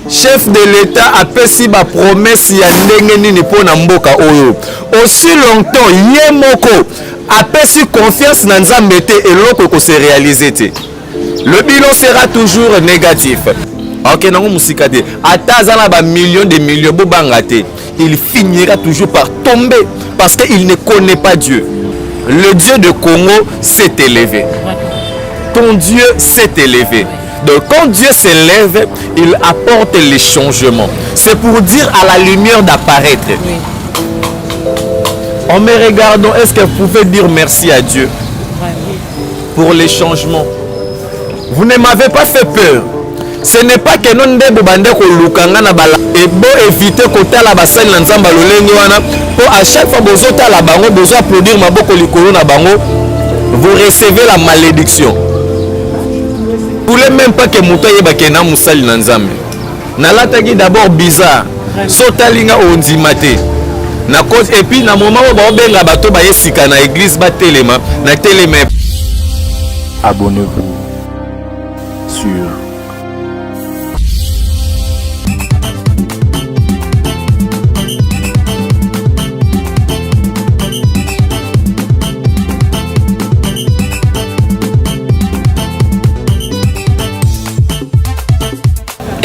chef de l'État a pesi ba promesse ya ndenge nini pona mboka oyo. Aussi longtemps yemoko a pesi confiance na Nzambe te eloko ko se réaliser te. Le bilan sera toujours négatif. Ok, nango musika te. Ata zana ba millions de millions bo bangate, il finira toujours par tomber parce qu'il ne connaît pas Dieu. Le Dieu de Congo s'est élevé. Ton Dieu s'est élevé. Donc quand Dieu s'élève, il apporte les changements. C'est pour dire à la lumière d'apparaître. En me regardant, est-ce que vous pouvez dire merci à Dieu pour les changements? Vous ne m'avez pas fait peur. Ce n'est pas que non ndebo bande ko lukanga na bala et bon éviter côté la bassin na nzamba lolenge wana pour à chaque fois bozota la bango besoin produire maboko likolo na bango, vous recevez la malédiction. Vous voulez même pas que muto yeba ke na musali na nzambe. Na lataki d'abord bizarre. Sotalinga ondimate. Na cause et puis na moment où ba benga bato ba yesika na église ba telema na telema. Abonnez-vous sur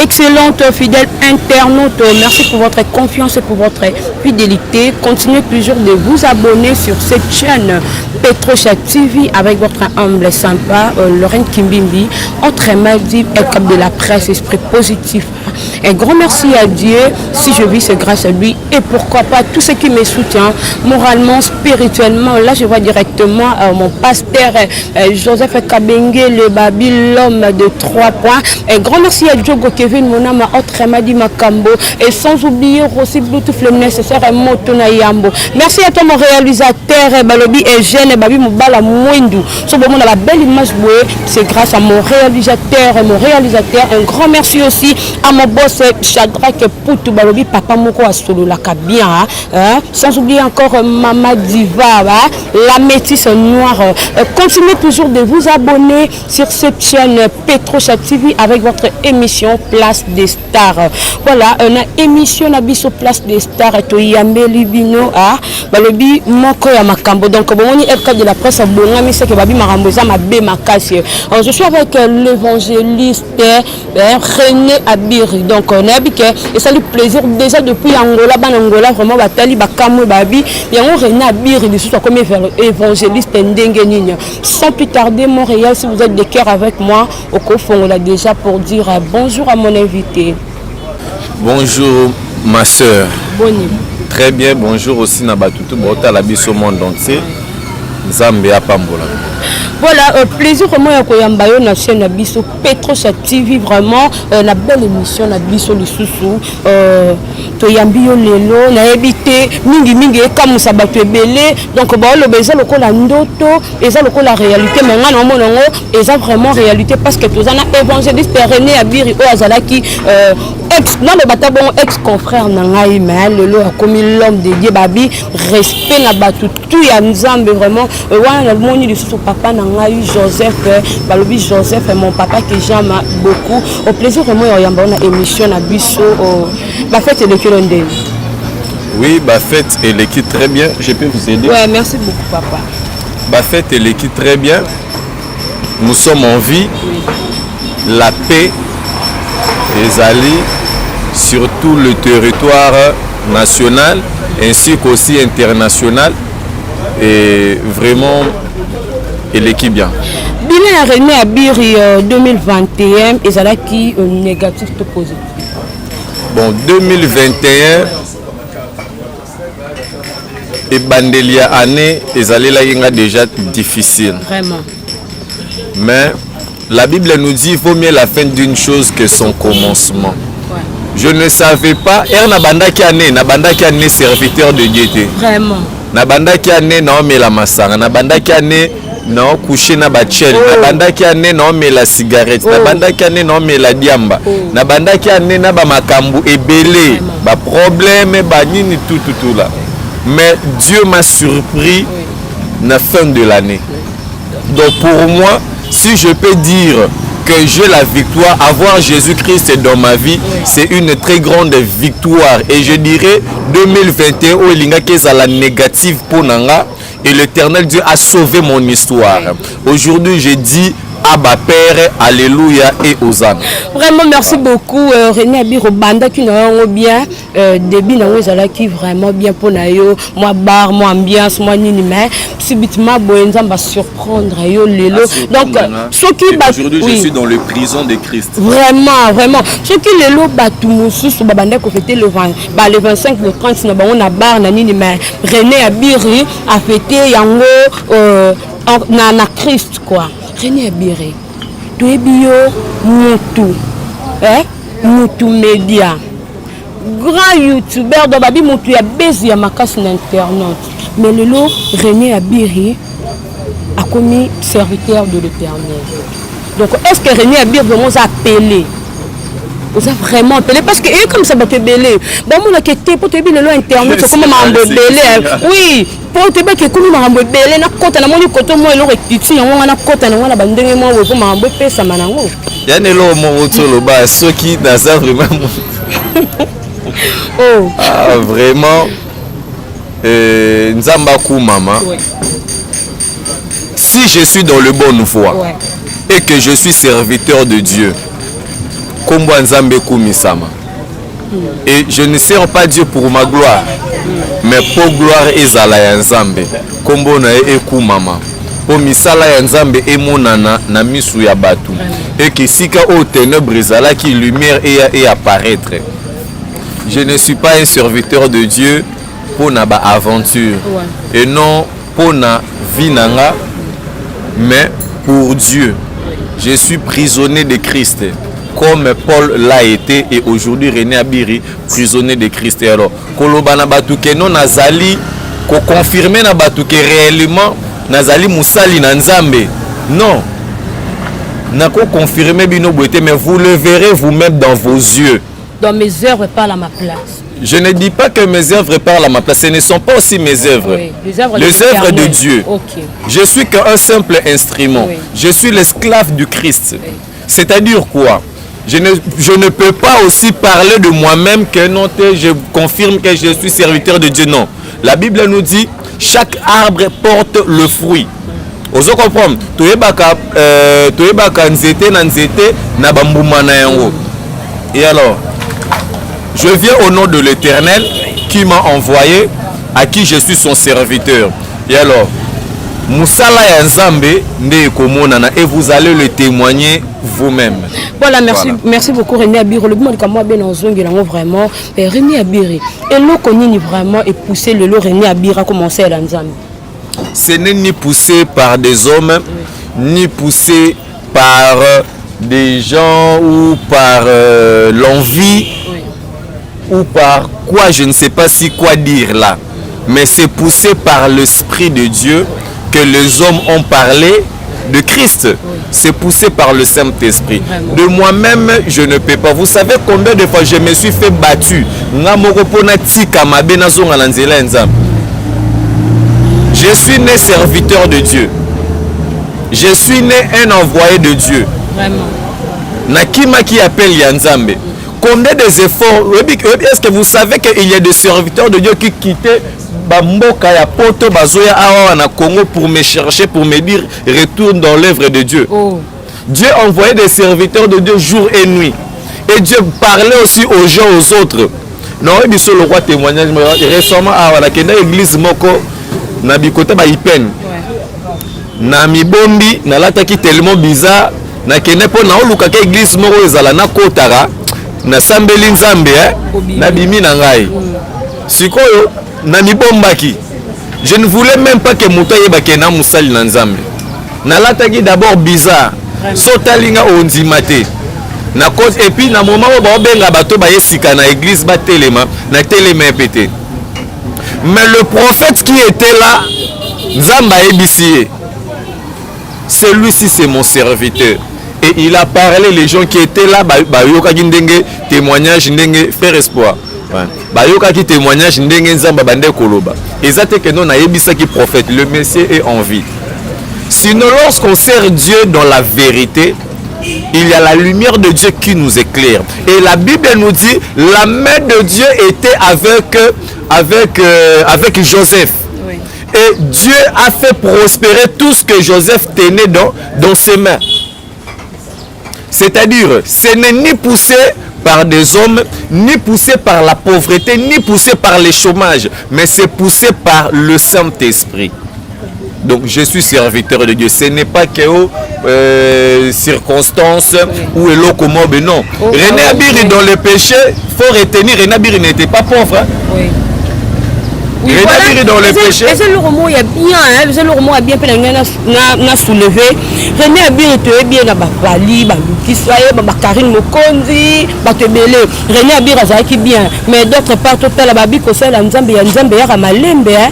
Excellente fidèle internaute, merci pour votre confiance et pour votre fidélité. Continuez toujours de vous abonner sur cette chaîne Petrocha TV avec votre humble sympa Lorraine Kimbimbi, autre mardi cap de la presse esprit positif. Un grand merci à Dieu, si je vis c'est grâce à lui et pourquoi pas tous ceux qui me soutiennent moralement, spirituellement. Là je vois directement mon pasteur Joseph Kabenge, le babi, l'homme de 3 points. Un grand merci à Djogo Kevin Monama, autre Madi Makambo et sans oublier aussi Bluetooth le nécessaire et Motona Yambo. Merci à toi mon réalisateur Balobi et Jeanne Babi Moubala Mwindu. Sur le monde à la belle image bouée, c'est grâce à mon réalisateur. Un grand merci aussi à mon boss Shadrach Poutou Balobi Papa Moko Asolo la Kabia. Sans oublier encore Mama Diva, la métisse noire. Continuez toujours de vous abonner sur cette chaîne Petrocha TV avec votre émission Place des Stars. Voilà, une émission Nabiso Place des Stars et Toyambe Libino Balobi Moko ya Makambo. Donc bon on est de la presse bonga mais c'est que Babi Maramboza ma bé makasi. Je suis avec l'évangéliste René Abiri. Donc on a dit que et ça lui plaisir déjà depuis Angola Angola vraiment batali bakamwe babi yango René Abiri il soit comme évangéliste ndenge nini. Sans plus tarder Montréal, si vous êtes de cœur avec moi au Kofon là déjà pour dire bonjour à mon invité. Bonjour ma soeur. Bonjour. Très bien, bonjour aussi Nabatutu Bota la biso monde entier. Nzambe apambola. Voilà, plaisir vraiment à Koyambayo na chaîne Nabiso Petrocha TV vraiment la belle émission Nabiso Lisusu Toyambio lelo na habité mingi comme ça bato belé donc ba le beza lokola ndoto eza lokola réalité mais ngana monongo eza vraiment réalité parce que tozana évangéliste René Abiri o azalaki ex non le batabon ex confrère na ngai mais lelo a commis l'homme de Dieu babi respect na batu tout ya Nzambe vraiment wana le moni Lisusu papa na Joseph Balobi Joseph mon papa que j'aime beaucoup au plaisir vraiment yamba na émission na biso ba fête de Kilonde. Oui, ba fête et l'équipe très bien, je peux vous aider. Ouais, merci beaucoup papa. Ba fête et l'équipe très bien. Nous sommes en vie. Oui. La paix est allée sur tout le territoire national ainsi qu'aussi international et vraiment et l'équipe bien. Bilan René Abiri 2021 et ça là qui négatif ou positif. Bon 2021 et Bandelia année et allé là il déjà difficile. Vraiment. Mais la Bible nous dit il vaut mieux la fin d'une chose que son commencement. Ouais. Je ne savais pas Nabanda qui année serviteur de Dieu. Vraiment. Nabanda qui année non mais la massanga Nabanda qui année non coucher na bachel na banda ki ane non mais la cigarette na banda ki ane non mais la diamba na banda ki ane na ba makambu ebele ba problème ba nini tout là mais Dieu m'a surpris na fin de l'année. Donc pour moi si je peux dire que j'ai la victoire. Avoir Jésus-Christ dans ma vie, c'est une très grande victoire. Et je dirais 2021 où il y a la négative pour Nanga et l'Éternel Dieu a sauvé mon histoire. Aujourd'hui, je dis Abba Père, Alléluia et Hosanna. Vraiment, merci beaucoup René Abiro Banda qui nous a bien début qui vraiment bien pour nous. Moi bar, moi ambiance, moi nini mais subitement Boenza va surprendre yo lelo. Donc ceux qui aujourd'hui je suis dans le prison de Christ. Vraiment, vraiment. Ceux qui lelo batumusu sur Banda ko fêter le 25 le 30 na on a bar na nini mais René Abiri a fêté yango na Christ quoi. René Abiri, tu es bio, Moutou, Moutou Média, grand youtubeur de Babi Moutou, a baisé à ma casse d'internet. Mais le lot, René Abiri a commis serviteur de l'Éternel. Donc, est-ce que René Abiri vraiment appelé? Vous avez vraiment appelé parce que comme ça va te belé. Bon, on a quitté pour te belé le internet, c'est comme un belé. Oui, pour te belé que comme un belé, na kota na moni koto mo elo rekiti, on na kota na wana bandenge mo wo ma mbo pesa manango. Ya ne lo mo otolo ba soki naza vraiment. Oh. Ah vraiment nzamba ku mama. Si je suis dans le bonne voie et que je suis serviteur de Dieu. Kombo Nzambe kumisama. Et je ne sers pas Dieu pour ma gloire, mais pour gloire ezala ya Nzambe. Kombo na eku mama. Po misala ya Nzambe emonana na misu ya batu. Et que sika au ténèbres ezala qui lumière et apparaître. Je ne suis pas un serviteur de Dieu pour na ba aventure et non pour na vie nanga, mais pour Dieu. Je suis prisonnier de Christ. Comme Paul l'a été et aujourd'hui René Abiri prisonnier de Christ. Alors, kolobana batuke non nazali ko confirmer na batuke réellement nazali musali na Nzambe. Non. Nako confirmer bino boité mais vous le verrez vous-même dans vos yeux. Dans mes œuvres parlent à ma place. Je ne dis pas que mes œuvres parlent à ma place, ce ne sont pas aussi mes œuvres. Oui, les œuvres de Dieu. Okay. Je suis qu'un simple instrument. Oui. Je suis l'esclave du Christ. Oui. C'est-à-dire quoi? Je ne peux pas aussi parler de moi-même que non, je confirme que je suis serviteur de Dieu. Non. La Bible nous dit chaque arbre porte le fruit. Vous comprenez? Et alors, je viens au nom de l'Éternel qui m'a envoyé, à qui je suis son serviteur. Et alors, Moussala ya Nzambe nde komonana et vous allez le témoigner vous-même. Voilà, merci beaucoup René Abiri. Le monde comme moi ben ozongi lango vraiment René Abiri. Et l'eau konini vraiment et poussé le lot René Abiri a commencé à Nzambe. Ce n'est ni poussé par des hommes, ni poussé par des gens ou par l'envie ou par quoi, je ne sais pas si quoi dire là. Mais c'est poussé par l'Esprit de Dieu que les hommes ont parlé de Christ. C'est poussé par le Saint-Esprit. De moi-même, je ne peux pas. Vous savez combien de fois je me suis fait battu. Je suis né serviteur de Dieu. Je suis né un envoyé de Dieu. Vraiment. Nakima qui appelle Yanzambe. Combien des efforts, est-ce que vous savez qu'il y a des serviteurs de Dieu qui quittaient Bamboka ya Poto Bazoya Awa na Congo pour me chercher, pour me dire retourne dans l'œuvre de Dieu. Oh. Dieu envoyait des serviteurs de Dieu jour et nuit. Et Dieu parlait aussi aux gens, aux autres. Non, il dit le roi témoignage. Récemment, à l'église Moko, na bikota ba Ipen. Na mibombi, na lataki tellement bizarre. Na kene po na oluka ke église Moko ezala na kotara. Na sambeli Nzambe, na bimi na ngai. Sikoyo, na mibombaki. Je ne voulais même pas que Mouta yebake na musali na Nzambe. Na lataki d'abord bizarre. Sotalinga ondimate. Na cause et puis na moment où ba benga bato ba yesika na église ba telema, na telema pété. Mais le prophète qui était là, Nzamba ebisiye. Celui-ci c'est mon serviteur. Et il a parlé, les gens qui étaient là, Bayoka Ndenge, témoignage Ndenge, faire espoir. Bayoka qui témoignage Ndenge Nzamba Bande Koloba. Et ça que non, Naebisa qui prophète, le Messie est en vie. Sinon, lorsqu'on sert Dieu dans la vérité, il y a la lumière de Dieu qui nous éclaire. Et la Bible nous dit, la main de Dieu était avec Joseph. Oui. Et Dieu a fait prospérer tout ce que Joseph tenait dans ses mains. C'est-à-dire, ce n'est ni poussé par des hommes, ni poussé par la pauvreté, ni poussé par le chômage, mais c'est poussé par le Saint-Esprit. Donc je suis serviteur de Dieu. Ce n'est pas que circonstances ou l'ocomobe, non. René Abiri dans le péché, il faut retenir, René Abiri n'était pas pauvre. Hein? Oui. Oui, René Abiri dans le péché. C'est le roman, il y a bien, hein, c'est le roman a bien fait na soulevé. René Abiri était bien na Bali, Kiswaye, Karine Mokonzi, Batebele. René Abiri a qui bien, mais d'autre part tout à la babi ko ça la Nzambe ya malembe hein.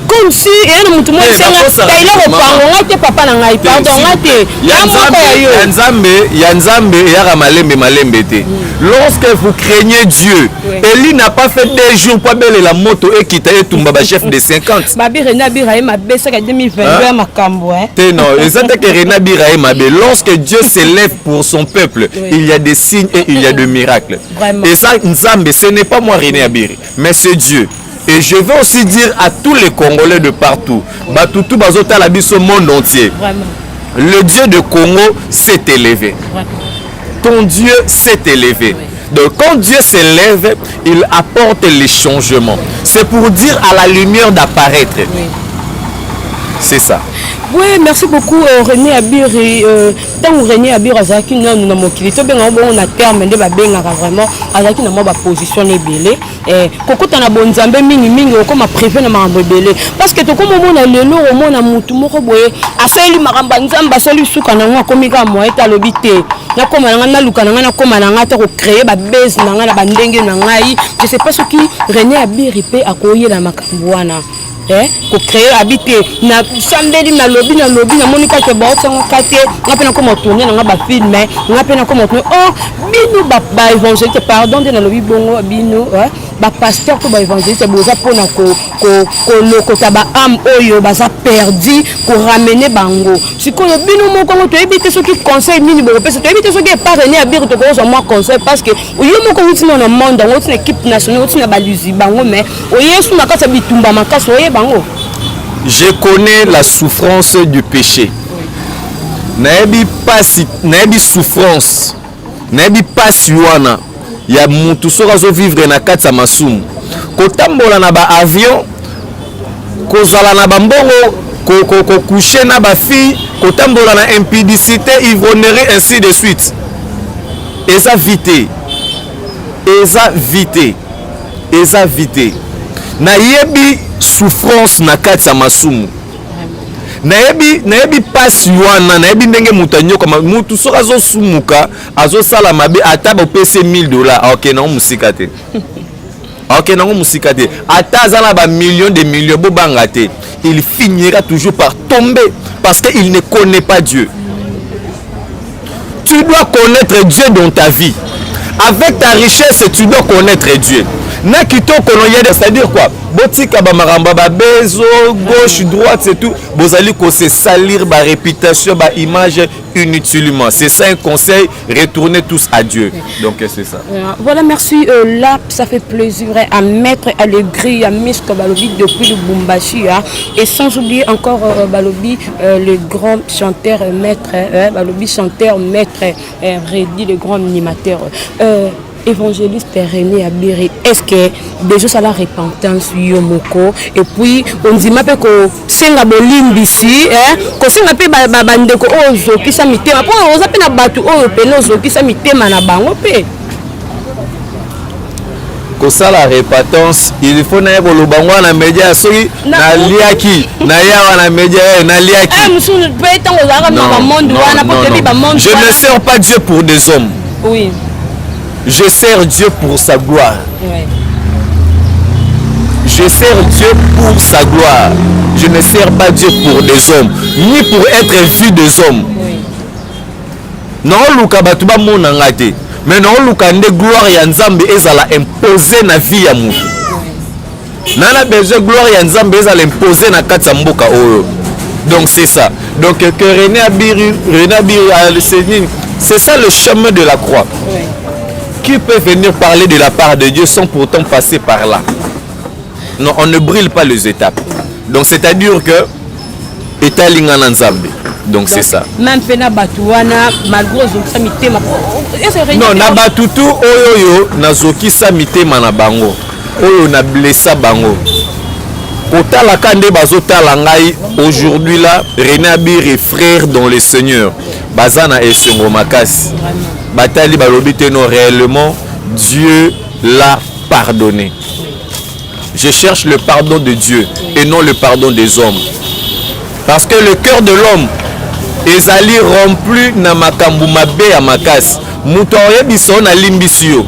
Comme si et le mutumo senga kaila ko pango te papa na ngai pardon ngate ya Nzambe ya malembe te. Lorsque vous craignez Dieu, Élie n'a pas fait 2 jours pour belle la moto et quitter et tomber chef de 50. Babi René Abiri ma baisse 2022 makambo hein. Non, c'est que René Abiri lorsque Dieu s'élève pour son peuple, il y a des signes et il y a des miracles. Vraiment. Et ça Nzambe, ce n'est pas moi René Abiri, mais c'est Dieu. Et je veux aussi dire à tous les Congolais de partout, Batutu Bazota la biso monde entier. Vraiment. Le Dieu de Congo s'est élevé. Vraiment. Ton Dieu s'est élevé. Oui. Donc quand Dieu s'élève, il apporte les changements. C'est pour dire à la lumière d'apparaître. Oui. C'est ça. Oui, merci beaucoup René Abiri. Tant que René Abiri azaki na mokili to benga bon na terme de babenga vraiment azaki na mo ba position ebele kokota na bonzambe mingi okoma prévu na mambo ebele parce que to comme mona lelo omona mutu moko boye aseli makamba nzamba aseli suka na ngwa komika mo eta lobité na koma na luka na koma na ngata ko créer ba base na ngana ba ndenge na ngai je sais pas ce qui René Abiri pe akoyela makambo wana ko créer habiter na sambeli na lobby na monika ke ba otsango kate ngapena ko motourner na ba film ngapena ko motourner bino ba évangéliste pardon de na lobby bongo bino ba pasteur ko ba évangéliste boza pona ko lokota ba âme oyo baza perdu ko ramener bango sikoyo bino moko to ebite soki conseil nini bo pesa to ebite soki pas René Abiri to ko moi conseil parce que oyo moko wuti na monde wuti na équipe nationale wuti na baluzi bango mais oyesu na kasa bitumba makaso oye bango. Je connais la souffrance du péché. Naebi souffrance. Naebi pasi wana ya mutu soka zo vivre na kati ya masumu. Kotambola na ba avion, kozala na bambongo, ko coucher na ba fille, kotambola na impudicité, ivrognerie ainsi de suite. Eza vite. Nayebi souffrance na kati ya masumu. Nayebi pasi wana, nayebi ndenge mutanyo kama mutu soka azo sumuka, azo sala mabe ata ba pese $1000. OK, na musika te. OK, na musika te. Ata zala ba millions de millions bo banga te. Il finira toujours par tomber parce qu'il ne connaît pas Dieu. Tu dois connaître Dieu dans ta vie. Avec ta richesse, tu dois connaître Dieu. Na kitoko no yede, c'est-à-dire quoi? Botika ba maramba ba bezo, gauche, droite, c'est tout. Bozali ko se salir ba réputation, ba image inutilement. C'est ça un conseil, retournez tous à Dieu. Donc c'est ça. Voilà, merci. Là, ça fait plaisir à mettre à l'aigri, à Misko Balobi depuis le Bumbashi. Et sans oublier encore Balobi, le grand chanteur maître, Balobi chanteur maître, Reddy, le grand animateur. Évangéliste René Abiri, est-ce que déjà ça la repentance yomoko et puis on dit ma pe ko senga bolimbisi ko senga pe bandeko ozo kisa mitema po oza pe na batu oyo pe nozo kisa mitema na bango pe ko ça la repentance il faut na yebo lobango na media soki na liaki na yawa na media na liaki musu pe tango za ka na monde wana po te ba monde je ne sers pas Dieu pour des hommes. Oui. Je sers Dieu pour sa gloire. Ouais. Je sers Dieu pour sa gloire. Je ne sers pas Dieu pour des hommes, ni pour être vu des hommes. Oui. Non, luka batuba mona ngate. Mais non, luka nde gloire ya Nzambe ezala imposer na vie ya mutu. Nana besoin gloire ya Nzambe ezala imposer na kati ya mboka oyo. Donc c'est ça. Donc que René Abiru c'est ça le chemin de la croix. Oui. Qui peut venir parler de la part de Dieu sans pourtant passer par là? Non, on ne brûle pas les étapes. Donc c'est-à-dire que Etalinga Nzambe. Donc c'est ça. Même Fena Batouana, malgré ça mitema. Non, na batutu oyo nazoki sa mitema na bango. Oyo na blessa bango. Kotala kande bazotala ngai aujourd'hui là, René Abir est frère dans le Seigneur. Bazana et Sengo Makasi. Batali balobi non réellement Dieu l'a pardonné. Je cherche le pardon de Dieu et non le pardon des hommes. Parce que le cœur de l'homme ezali rempli na makambu mabe ya makasi. Muto oyebiso na limbisio.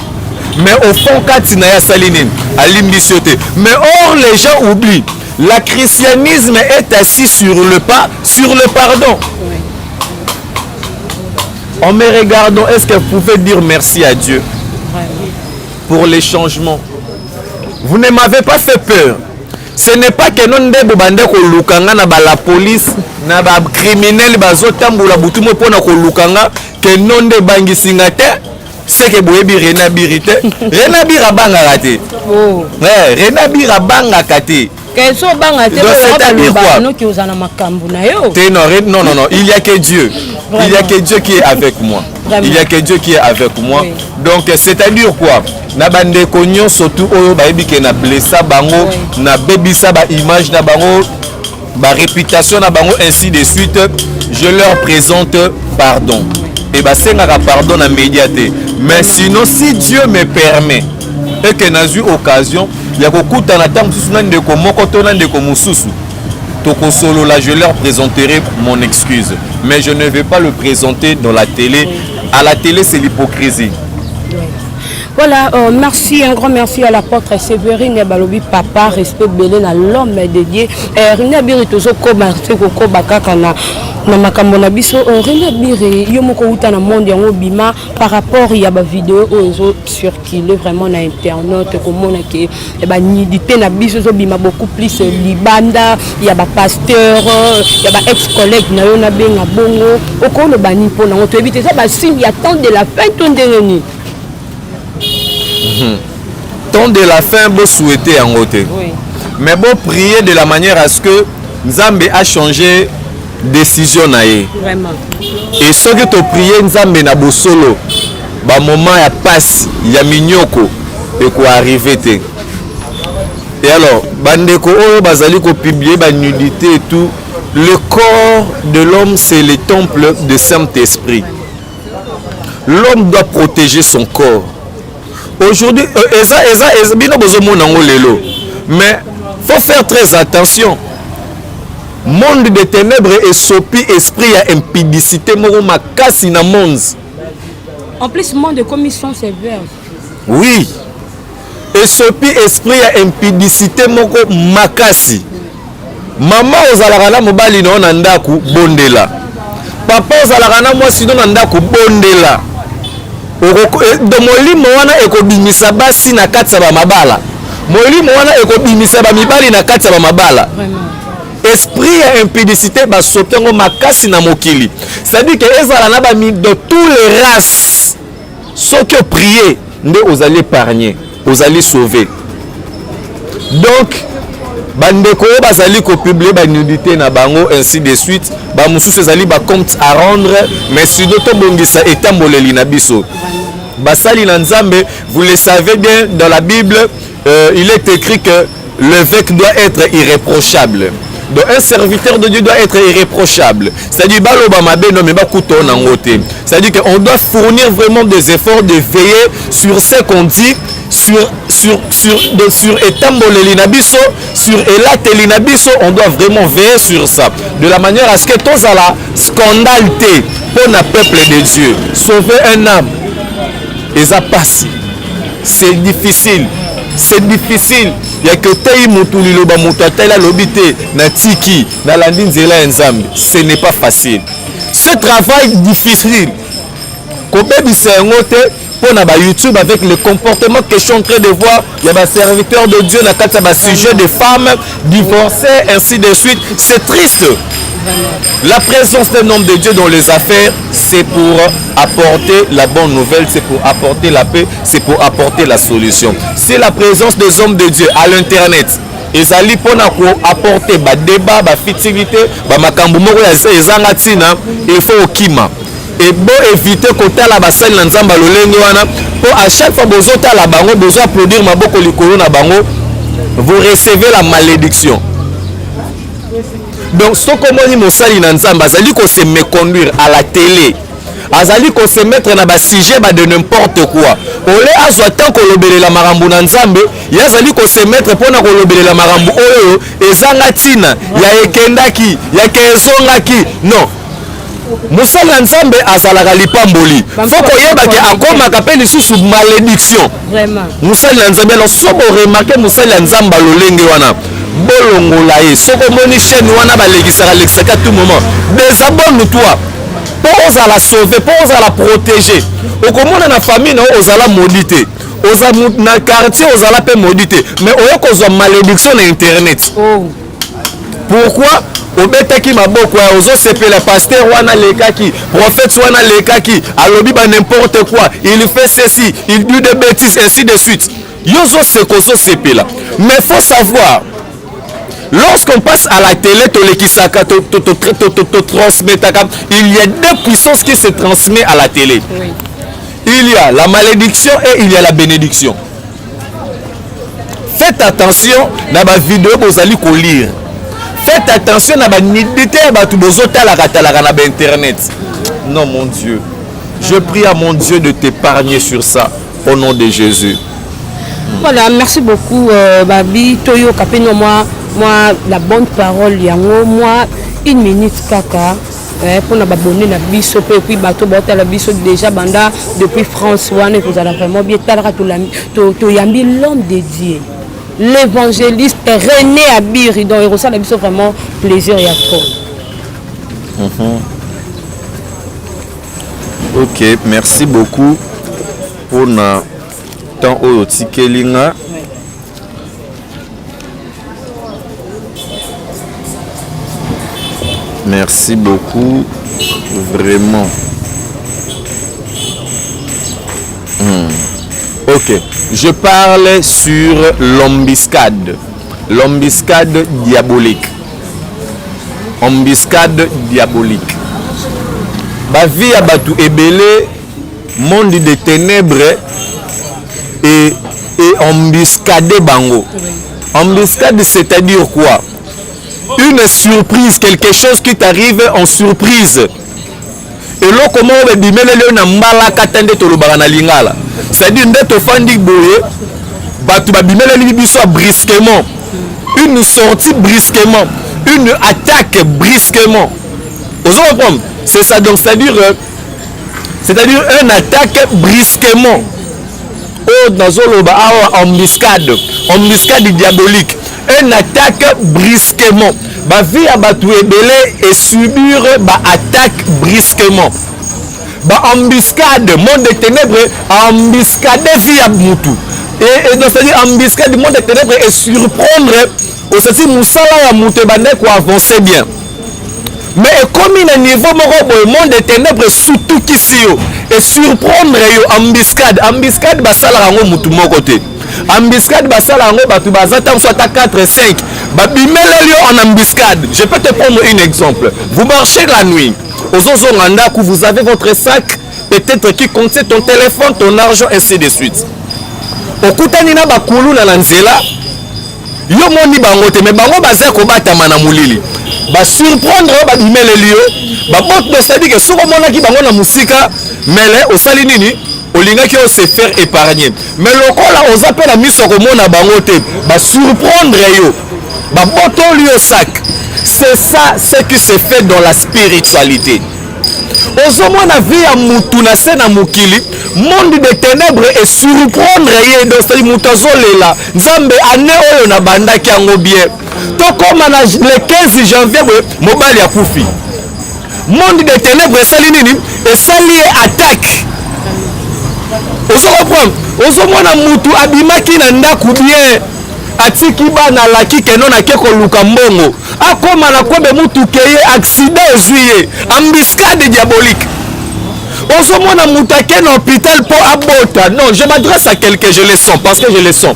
Mais au fond kati na ya salinine alimbisio te. Mais or les gens oublient. Le christianisme est assis sur le pardon. En me regardant, est-ce que vous pouvez dire merci à Dieu pour les changements? Vous ne m'avez pas fait peur. Ce n'est pas que non ndebo bande ko lukanga na ba la police na ba criminel bazotambula butumo pona ko lukanga que non de bangisinga te. C'est que boyebi René Abir te. René Abir abanga kate. Oh. Ouais, René Abir abanga kate. Qu'est-ce que banga te? C'est-à-dire quoi? Non, il y a que Dieu. Vraiment. Il y a que Dieu qui est avec moi. Vraiment. Il y a que Dieu qui est avec moi. Oui. Donc c'est-à-dire quoi? Na bande konyo surtout oyo bayebi ke na blessa bango, oui. Na bebisa ba image na bango, ba réputation na bango ainsi de suite, je leur présente pardon. Et bah c'est un pardon à médiaté. Mais sinon si Dieu me permet et que n'a eu occasion, il y a beaucoup de temps de Toko solo là, je leur présenterai mon excuse. Mais je ne vais pas le présenter dans la télé. À la télé, c'est l'hypocrisie. Voilà, merci, un grand merci à l'apôtre Sévérine Balobi, papa, respect belé à l'homme de Dieu. René Abir tozo koba ko bakaka na makambo na biso. René Abir yo moko uta na monde yango bima par rapport ya ba vidéo ozo circuler vraiment na internet komona ke ba nidité na biso zo bima beaucoup plus libanda, ya ba pasteur, ya ba ex-collègue na yo na benga bongo. Okolo bani pona on to éviter ça ba signe ya temps de la fin ton dernier. Temps de la fin, vous souhaitez en côté. Oui. Mais vous priez de la manière à ce que Nzambe a changé décision. Vraiment. Et ce que tu priez, Nzambe na bosolo, ba moment ya passe, ya minyoko, et quoi arriver. Et alors, bandeko oyo bazali ko publier ba nudité et tout. Le corps de l'homme, c'est le temple de Saint-Esprit. L'homme doit protéger son corps. Aujourd'hui, mais faut faire très attention. Monde des ténèbres et sopi esprit à impudicité makasi na monde. En plus, monde de commission sévère. Oui. Et sopi esprit à impudicité moko makasi. Maman ozalaka mobali no na ndaku bondela. Papa ozalaka na mwasi no na ndaku bondela. Do molimo wana ekobimisa basi na kati ba mabala. Molimo wana ekobimisa ba mibali na kati ba mabala. Esprit ya impudicité ba sotengo makasi na mokili. C'est-à-dire que ezala na ba de tous les races. Ceux qui prier, nde ozali épargner, ozali sauver. Donc bandeko bazali ko publier ba nudité na bango ainsi de suite, ba mususu ezali ba compte à rendre, mais si d'autres bongisa etamboleli na biso. Basali na Nzambe, vous le savez bien dans la Bible, il est écrit que l'évêque doit être irréprochable. Donc un serviteur de Dieu doit être irréprochable. C'est-à-dire c'est-à-dire qu'on doit fournir vraiment des efforts de veiller sur ce qu'on dit, sur Etambole Linabiso, sur Elate Linabiso, on doit vraiment veiller sur ça. De la manière à ce que tous à la scandale pour le peuple de Dieu. Sauver un âme. Et ça passe. C'est difficile. C'est difficile. Il y a que Taï Moutouliloba Loba Moutataila Lobité, Natiki, Nalandine Zela Nzambe. Ce n'est pas facile. Ce travail difficile. Comme c'est un autre pour YouTube avec le comportement que je suis en train de voir, il y a des serviteurs de Dieu, il y a des sujets de femmes divorcées, ainsi de suite. C'est triste. La présence d'un homme de Dieu dans les affaires, c'est pour apporter la bonne nouvelle, c'est pour apporter la paix, c'est pour apporter la solution. C'est la présence des hommes de Dieu à l'internet. Ezali pona ko apporter ba débat, ba fitilité, ba makambo moko ya ezanga tina, il faut okima. Et bon éviter kota la basali na nzamba lolenge wana, pour à chaque fois bozota la bango, besoin produire maboko likolo na bango, vous recevez la malédiction. Donc ce que moni mosali na nzamba azali ko se méconduire à la télé. Azali ko se mettre na ba sujet ba de n'importe quoi. Ole azwa tant ko lobelela marambu na nzambe, ya azali ko se mettre pona ko lobelela marambu oyo ezanga tina, ya ekendaki, ya kezongaki. Non. Mosali na nzambe azalaka lipamboli. Faut ko yeba ke akoma kapeli susu malédiction. Vraiment. Mosali na nzambe lo sobo remarquer mosali na nzamba lolenge wana. Bolongola ye. Soko moni chaîne wana balekisaka tout moment. Désabonne-toi. Pour la sauver, pour la protéger. Au comment na famille na ozala maudité. Oza na quartier ozala pe maudité. Mais oyo kozwa malédiction na internet. Oh. Pourquoi? Obetaki maboko ya ozo sepela pasteur wana lekaki, prophète wana lekaki, alobi ba n'importe quoi, il fait ceci, il dit des bêtises ainsi de suite. Yozo se kozo sepela. Mais faut savoir, lorsqu'on passe à la télé, il y a deux puissances qui se transmettent à la télé. Oui. Il y a la malédiction et il y a la bénédiction. Faites attention dans ma vidéo, vous allez lire. Faites attention dans ma nidité, vous allez internet. Non, mon Dieu. Je prie à mon Dieu de t'épargner sur ça. Au nom de Jésus. Voilà, merci beaucoup, Babi. Toyo Kapeno, moi, la bonne parole, moi, 1 minute, kaka. Pour nous abonner à biso et puis bateau bota la biso déjà banda depuis France one et vous allez vraiment bien to yambi l'homme de Dieu, l'évangéliste René Abiri, donc il ressent la biso vraiment plaisir et à trop. Ok, merci beaucoup pour notre temps au tikelinga. Merci beaucoup, vraiment. Ok, je parle sur l'embuscade. L'embuscade diabolique. Embuscade diabolique. Ma vie à Batou Ebele, monde des ténèbres et embuscade bango. Embuscade, c'est-à-dire quoi? Une surprise, quelque chose qui t'arrive en surprise. Et là, comment on va dire, c'est-à-dire, brusquement, une sortie brusquement, une attaque brusquement. C'est ça, donc c'est-à-dire une attaque brusquement. Oh, dans embuscade, embuscade diabolique. Une attaque brusquement. Ma vie à Batou Ebele et subir ma attaque brusquement. Ma embuscade, monde des ténèbres, embuscade vie à Moutou. Et donc c'est-à-dire embuscade, monde des ténèbres et surprendre aussi Moussala à Moutou Bande pour avancer bien. Mais comme il y a un niveau le monde des ténèbres surtout qu'ici et surprendre embuscade, embuscade basala rango Moutou mon côté. Embuscade basala rango batu bazata soit à 4 5 babimele en embuscade. Je peux te prendre un exemple. Vous marchez la nuit aux Ozonganda où vous avez votre sac peut-être qui contient ton téléphone, ton argent ainsi de suite. Okutani na bakulu na nzela yo moni bango te mais bango baza ko batama na mulili. Ba surprendre babimele lio ba bot de ça dit que soko monaki bango na musika mele osali nini olinga ki o se faire épargner. Mais lokola ozape la miso ko mona bango te ba surprendre yo ba boto lui au sac. C'est ça ce qui se fait dans la spiritualité. Ozomona vie ya mutu na se na mukili monde des ténèbres et surprendre ye donc c'est mutazo lela nzambe ane oyo na bandaki yango bien to koma na le 15 janvier mobali ya kufi monde des ténèbres esali nini esali attaque ozomona mutu abimaki na ndaku bien atiki bana laki keno na ke koluka mbongo akoma na kobe mutu keye accident ezuye embuscade diabolique ozomona mutu ake na hôpital po abota. Non, je m'adresse à quelqu'un, je le sens parce que je le sens.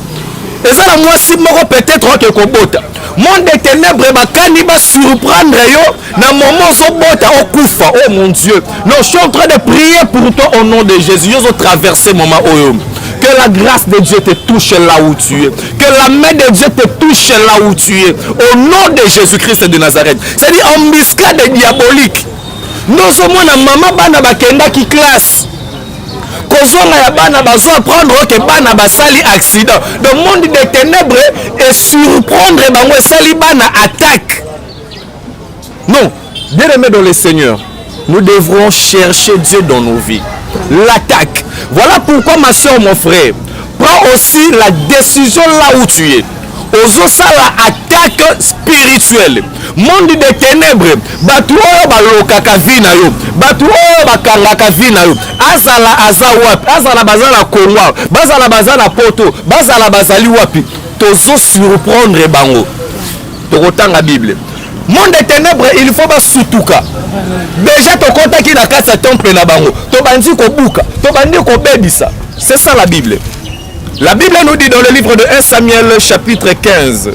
Et ça, moi, si moi peut-être que kobota monde des ténèbres bakani ba surprendre yo na moment so bota okufa. Oh mon Dieu, non, je suis en train de prier pour toi au nom de Jésus. Yo traverser moment oyo. Que la grâce de Dieu te touche là où tu es. Que la main de Dieu te touche là où tu es. Au nom de Jésus-Christ de Nazareth. C'est-à-dire embuscade diabolique. Nous sommes na maman bana bakenda qui classe. Kozonga ya bana bazo apprendre que bana basali accident. Le monde des ténèbres et surprendre bango sali bana attaque. Non, bien-aimés dans le Seigneur, nous devrons chercher Dieu dans nos vies. L'attaque. Voilà pourquoi ma soeur, mon frère, prends aussi la décision là où tu es. Ozo sala attaque spirituelle. Monde des ténèbres, batu oyo balokaka vi na yo, batu oyo bakangaka vi na yo. Azala azawap, azala bazala Kongo, bazala bazala poto, bazala bazali wapi. Tozo surprendre bango. Tokotanga Bible. Monde des ténèbres, il faut ba sutuka. Déjà tokota ki na kasa temple na bango. To bandi ko buka, to bandi ko bebisa. C'est ça la Bible. La Bible nous dit dans le livre de 1 Samuel chapitre 15,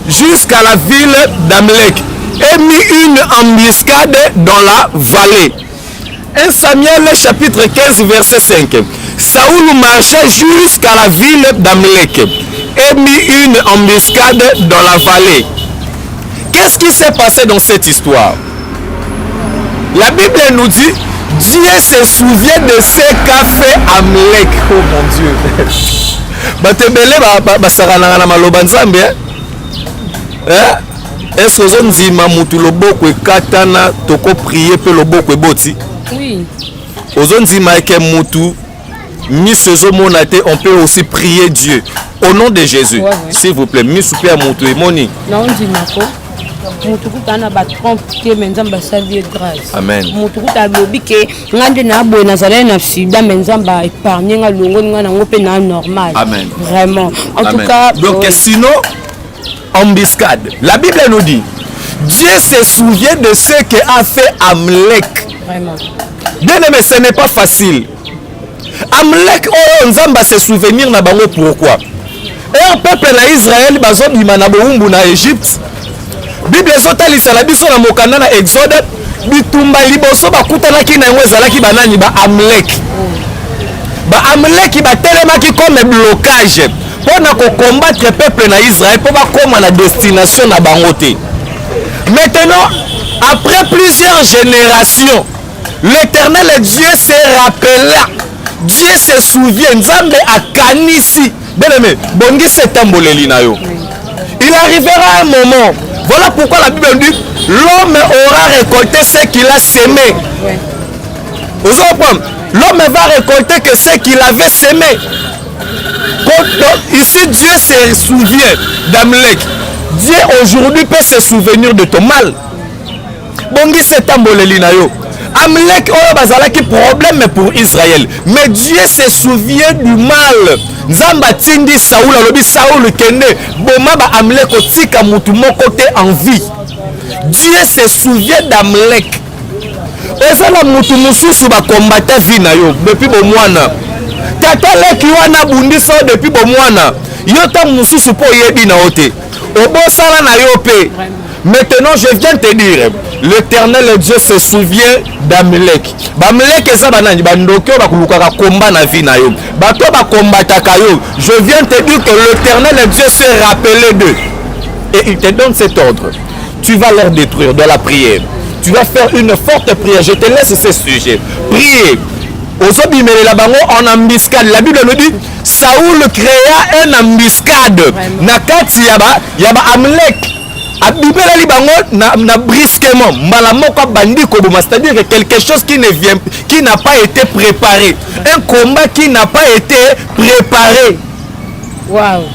jusqu'à la ville d'Amalek, et mis une embuscade dans la vallée. 1 Samuel chapitre 15 verset 5. Saoul marchait jusqu'à la ville d'Amalek et mit une embuscade dans la vallée. Qu'est-ce qui s'est passé dans cette histoire? La Bible nous dit Dieu se souvient de ce qu'a fait Amalek. Oh mon Dieu. Batebele basarana na maloba nzambe. Est-ce que vous ndima mutu loboko ekatana toko prier pe loboko eboti? Oui. Ozondima ke mutu misezo monate, on peut aussi prier Dieu au nom de Jésus. Ouais. S'il vous plaît, mi super mutu emoni. Non ndima ko. Mutukutana ba trompe ke menzamba sali grâce. Amen. Mutukuta lobi ke ngande na boye na zala na sida menzamba épargner nga longo nga na ngope na normal. Amen. Vraiment. En Amen. Tout cas, donc sinon embuscade. La Bible nous dit Dieu se souvient de ce qu'a fait Amalek. Vraiment. Bien aimé, ce n'est pas facile. Amalek oh nzamba se souvenir na bango pourquoi? Et un peuple na Israël bazo bima na boumbu na Égypte. Bible ezotalisaka la biso na mokanda na Exode bitumba liboso bakutanaki na yango ezalaki banani ba Amalek. Ba Amalek batelemaki comme blocage pour combattre peuple na Israël pour bakoma na destination na bango te. Maintenant, après plusieurs générations, l'Éternel Dieu s'est rappelé. Dieu se souvient. Nzambe akanisi. Bien-aimé, bongi setamboleli na yo. Il arrivera un moment. Voilà pourquoi la Bible dit l'homme aura récolté ce qu'il a semé. Vous comprenez? L'homme va récolter que ce qu'il avait semé. Ici, Dieu se souvient d'Amalek. Dieu aujourd'hui peut se souvenir de ton mal. Bongi setamboleli na yo. Amalek oyo bazalaki problème pour Israël, mais Dieu se souvient du mal. Nzamba tindi Saoul alobi Saoul kende boma ba Amalek otika mutu moko te en vie. Dieu se souvient d'Amalek. Ezala mutu mususu ba combattre vie na yo depuis bo mwana. Tata leki wana bundisa depuis bo mwana. Yo ta mususu po yebi na ote. Obosala na yo pe. Maintenant, je viens te dire, l'Éternel Dieu se souvient d'Amalek. Amalek eza banani bandoko bakulukaka komba na vie na yo. Bato bakombataka yo. Je viens te dire que l'Éternel Dieu s'est rappelé d'eux. Et il te donne cet ordre. Tu vas leur détruire de la prière. Tu vas faire une forte prière. Je te laisse ce sujet. Priez. En embuscade. La Bible nous dit Saoul créa une embuscade. Nakati yaba Amalek. Abibela libango na brusquement mbala moko bandi koboma, c'est-à-dire que quelque chose qui ne vient, qui n'a pas été préparé, un combat qui n'a pas été préparé. Waouh.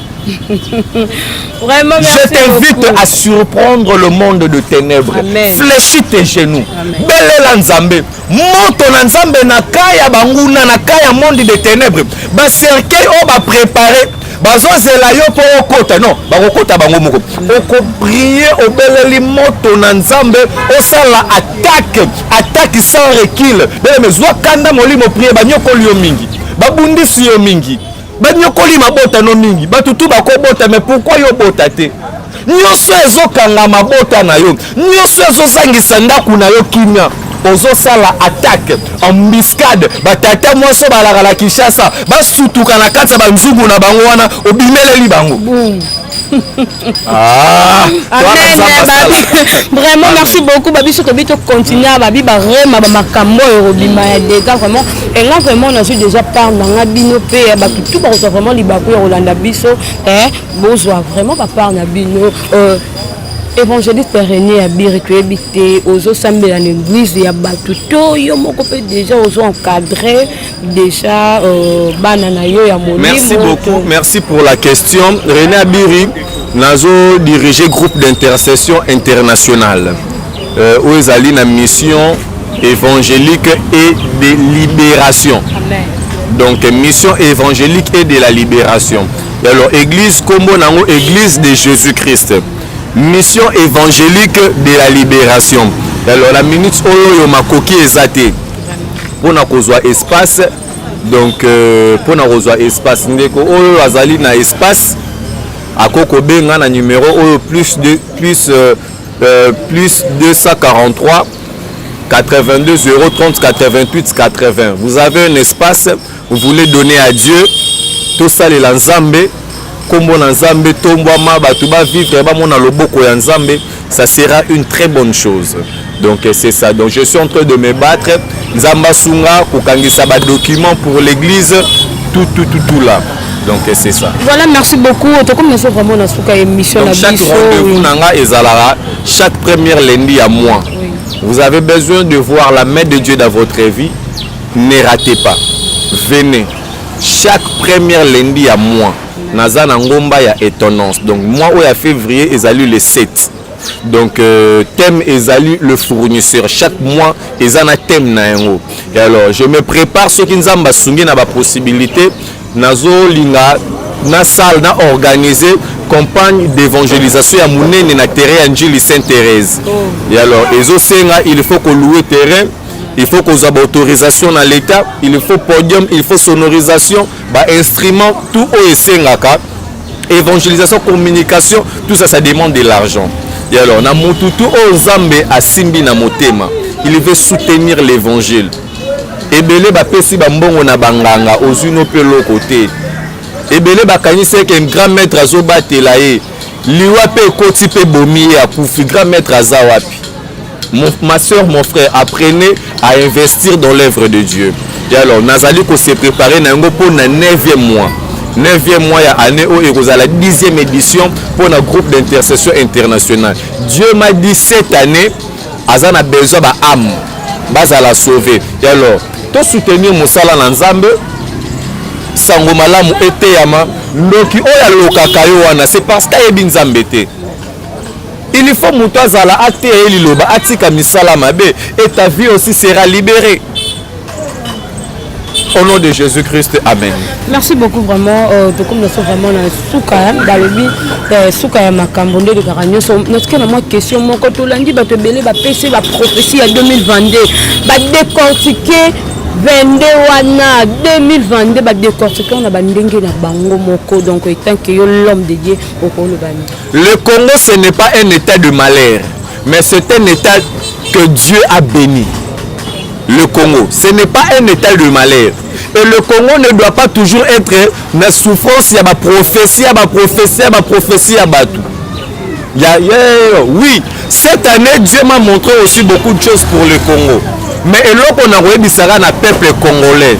Vraiment, je t'invite à surprendre le monde de ténèbres. Amen. Fléchis tes genoux. Belela nzambe. Moto na nzambe na kaya banguna na kaya monde de ténèbres. Ba cercueil o ba préparé. bazozela yo mpo okota non bakokota bango moko okoprie obeleli moto na nzambe osala attaque sans recul beleme zwa kanda molimo prie banyokoli yo mingi babundisi yo mingi banyokoli mabota no mingi batutu bakobota mais pourquoi yo bota te nyonso ezokanga mabota na yo nyonso ezozangisa ndaku na yo kimia ozosala attaque embuscade batata mwonso balaka na Kinshasa basutuka na kati ya banzungu na bango wana obimeleli bango Amen. Vraiment merci beaucoup babi soto bito continuer babi ba rema ba makambo robima ya dégâts vraiment et là vraiment on a déjà parlé na bino pe ba tout ba vraiment libaku ya Rolanda biso bozwa vraiment ba part na bino évangéliste René Abiri tu habité aux sambela l'église ya batuto yo moko pe déjà aux encadré déjà banana yo ya molimo. Merci beaucoup, merci pour la question. René Abiri nazo diriger groupe d'intercession internationale où ezali na mission évangélique et de libération. Amen. Donc mission évangélique et de la libération. Alors église kombo nango église de Jésus-Christ. Mission évangélique de la libération. Alors la minute oyo makoki ezate pour na kozwa espace donc pour na kozwa espace ndeko oyo azali na espace akoko benga na numéro oyo plus 243 82 030 88 80. Vous avez un espace, vous voulez donner à Dieu tout ça les nzambe kombo na nzambe tombwama batu ba vivre ba mona loboko ya nzambe, ça sera une très bonne chose. Donc c'est ça. Donc je suis en train de me battre nzamba sunga kokangisa ba documents pour l'église tout là. Donc c'est ça. Voilà, merci beaucoup. Comme nous sommes vraiment dans cette émission, chaque rendez-vous nanga ezalaka chaque première lundi à mois. Oui. Vous avez besoin de voir la main de Dieu dans votre vie. Ne ratez pas. Venez chaque première lundi à mois. Naza na ngomba ya étonnance. Donc mois où ya février ezali le 7. Donc thème ezali le fournisseur. Chaque mois ezana thème na yango. Et alors je me prépare ce qui nzamba sungi na ba possibilité nazo linga na salle na organiser campagne d'évangélisation ya munene na terrain Njili Sainte-Thérèse. Et alors ezo senga il faut que louer terrain, il faut qu'on ait autorisation dans l'état, il faut podium, il faut sonorisation, bah instrument tout au sengaka, évangélisation, communication, tout ça ça demande de l'argent. Et alors na mututu o Nzambe asimbi na motema, il veut soutenir l'évangile. Ebele ba pesi ba mbongo na banganga ozuno pe lokote. Ebele ba kanise ke grand maître azobatela ye. Liwa pe koti pe bomi ya kufi grand maître azawapi. Ma soeur, mon frère, apprenez à investir dans l'œuvre de Dieu. Et alors nazali ko se préparer na ngo pour na 9e mois. 9e mois ya année où il y a la 10e édition pour le groupe d'intercession internationale. Dieu m'a dit cette année azana besoin ba âme. Bas à la sauver. Et alors to soutenir mosala na nzambe sango malamu eteyama ndoki oya lokaka yo wana c'est parce que yebi nzambe te. Il faut muto azala ate eliloba atika misala mabe et ta vie aussi sera libérée. Au nom de Jésus-Christ, amen. Merci beaucoup vraiment. Comme nous sommes vraiment dans Souka, dans le but Souka Makambonde de Garanyo. Notre question, mon quand on l'a dit, bah te belé, bah PC, bah prophétie à 2022, bah décortiquer 22 wana 2022, bah décortiquer on a bandengé na bango moko donc tant que l'homme de Dieu au Congo. Le Congo, ce n'est pas un état de malheur, mais c'est un état que Dieu a béni. Le Congo, ce n'est pas un état de malheur. Et le Congo ne doit pas toujours être la souffrance, il y a ma prophétie, oui, cette année, Dieu m'a montré aussi beaucoup de choses pour le Congo. Mais là, on a envoyé un peuple congolais.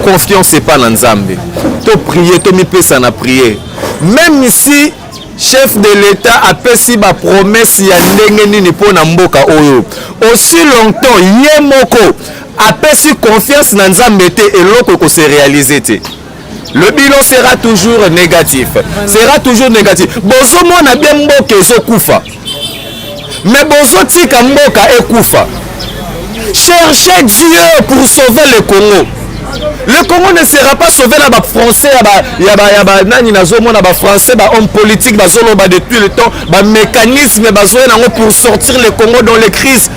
Confiance n'est pas dans Nzambe. Tu prier, tu me ça na prier. Même ici, chef de l'État a fait si ma promesse ya ndenge nini pona mboka oyo. Aussi longtemps, yemoko a fait confiance dans Nzambe te et l'autre ko se réaliser te. Le bilan sera toujours négatif. Sera toujours négatif. Bozo mona bien mboka ezo kufa. Mais bozo tika mboka e kufa. Cherchez Dieu pour sauver le Congo. Le Congo ne sera pas sauvé là, français, français, hommes politiques, depuis le temps, mécanisme pour sortir le Congo dans les crises.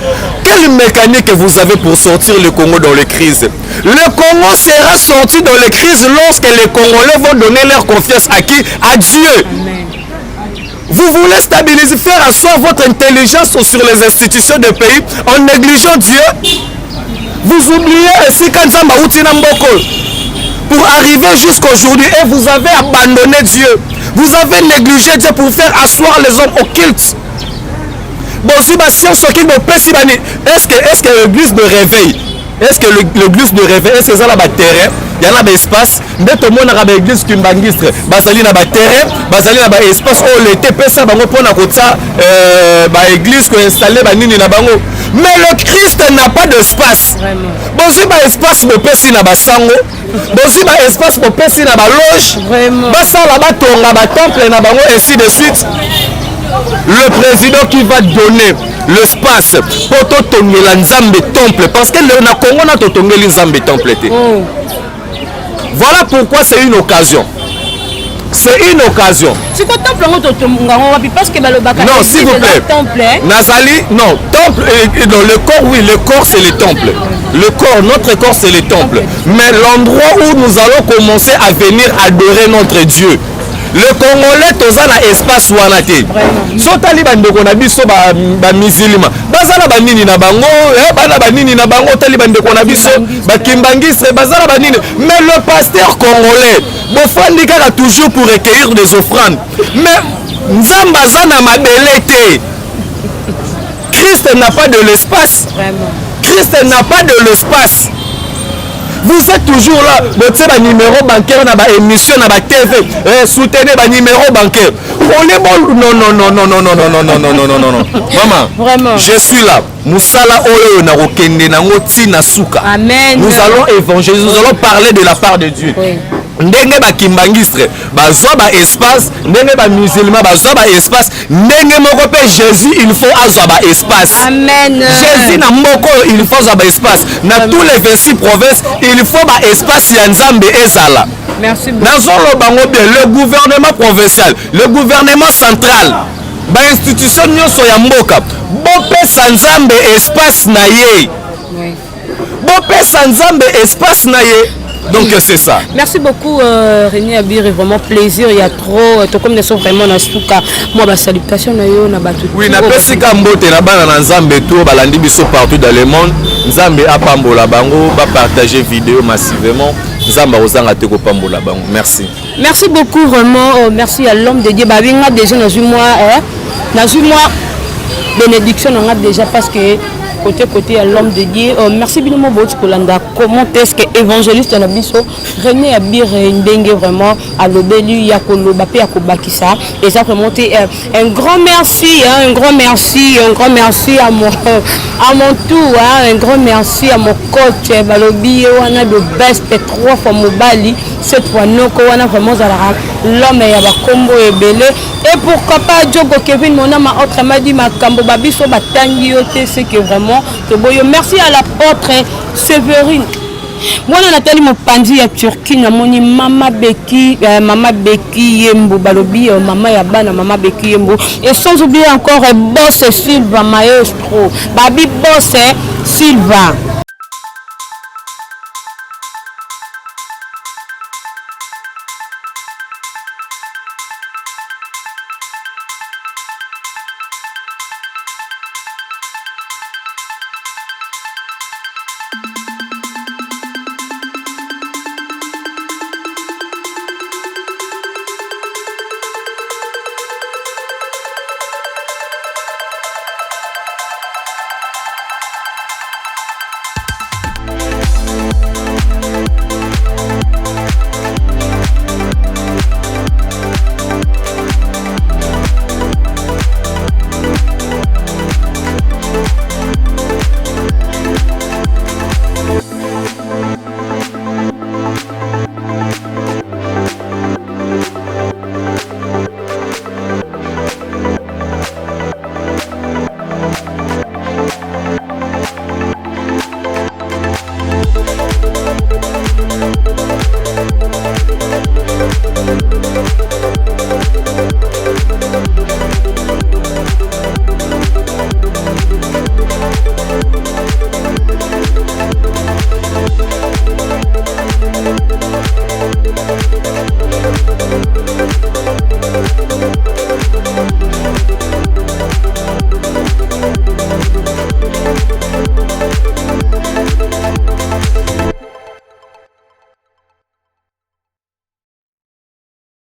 Quelle mécanique vous avez pour sortir le Congo dans les crises? Le Congo sera sorti dans les crises lorsque les Congolais vont donner leur confiance à qui? À Dieu. Amen. Vous voulez stabiliser, faire asseoir votre intelligence sur les institutions du pays en négligeant Dieu. Vous oubliez ainsi qu'Anzamba Outina Mboko pour arriver jusqu'aujourd'hui et vous avez abandonné Dieu. Vous avez négligé Dieu pour faire asseoir les hommes occultes. Est-ce que l'église de réveil, est-ce que l'église de réveil, est-ce que ça a un terrain? Il y a un espace, mais tout le monde a une église qui bangistre. Basali na terrain, basali na espace où l'été pesa bango pour na kota église qui installé banini na bango. Mais le Christ n'a pas d'espace. Bosi ba espace mo pesi na basango. Bosi ba espace mo pesi na ba loge. Basala ba tonga ba temple na bango ainsi de suite. Le président qui va donner l'espace pour totonner la Nzambe temple parce que le Congo n'a totonné les Nzambe temple. Voilà pourquoi c'est une occasion. C'est une occasion. C'est quoi temple parce que non, s'il vous plaît. Nazali, non, temple, non, le corps, oui, le corps c'est le temple. Le corps, notre corps c'est le temple. Mais l'endroit où nous allons commencer à venir adorer notre Dieu. Le Congolais toza na espace wana te. So tali bandeko na biso ba musulman. Bazala banini na bango, bana banini na bango tali bandeko na biso ba kimbangistre bazala banini. Mais le pasteur congolais, bofandi kaka toujours pour recueillir des offrandes. Mais nzamba zana mabele te. Christ n'a pas de l'espace. Vraiment. Christ n'a pas de l'espace. Vous êtes toujours là, vous avez un numéro bancaire, dans émission, dans la TV, soutenez un numéro bancaire. On est bon. Non. Maman, vraiment. Je suis là. Moussala Oyo na Rokende na Ngoti na Souka. Amen. Nous allons évangéliser, nous allons parler de la part de Dieu. Oui. Ndenge ba kimbangistre bazwa ba espace ndenge ba musulman bazwa ba espace ndenge moko pe Jésus il faut azwa ba espace. Amen. Jésus na moko il faut azwa ba espace na tous les 26 provinces il faut ba espace ya Nzambe ezala. Merci beaucoup. Nazolo bango bien le gouvernement provincial, le gouvernement central, ba institution nyonso ya mboka bopesa Nzambe espace na ye. Oui. Bopesa Nzambe espace na ye. Donc c'est ça. Merci beaucoup René Abir, vraiment plaisir, il y a trop comme nous sommes vraiment dans Souka. Moi ba salutation na yo na batu. Oui, na pesi ka mbote na bana na Nzambe to balandi biso partout dans le monde. Nzambe apambola bango, ba partager vidéo massivement. Nzamba ozanga te ko pambola bango. Merci. Merci beaucoup vraiment, merci à l'homme de Dieu. Ba binga déjà dans une mois bénédiction on a déjà parce que côté à l'homme de Dieu. Merci bien mon boss Kolanda. Comment est-ce que évangéliste na biso René Abir ndenge vraiment à l'obélu ya koloba pe akobakisa et ça vraiment un grand merci un grand merci à mon tour un grand merci à mon coach balobi wana de best 3 fois mobali cette fois noko wana vraiment l'homme ya ba kombo ebele et pourquoi pas Djogo Kevin mon ama autre m'a dit makambo babiso batangi yote c'est que vraiment merci à l'apôtre Séverine. Moi Nathalie Mopandi ya Turquie na moni mama Beki Yembo balobi mama ya bana mama Beki Yembo et sans oublier encore boss Silva maestro babi boss Silva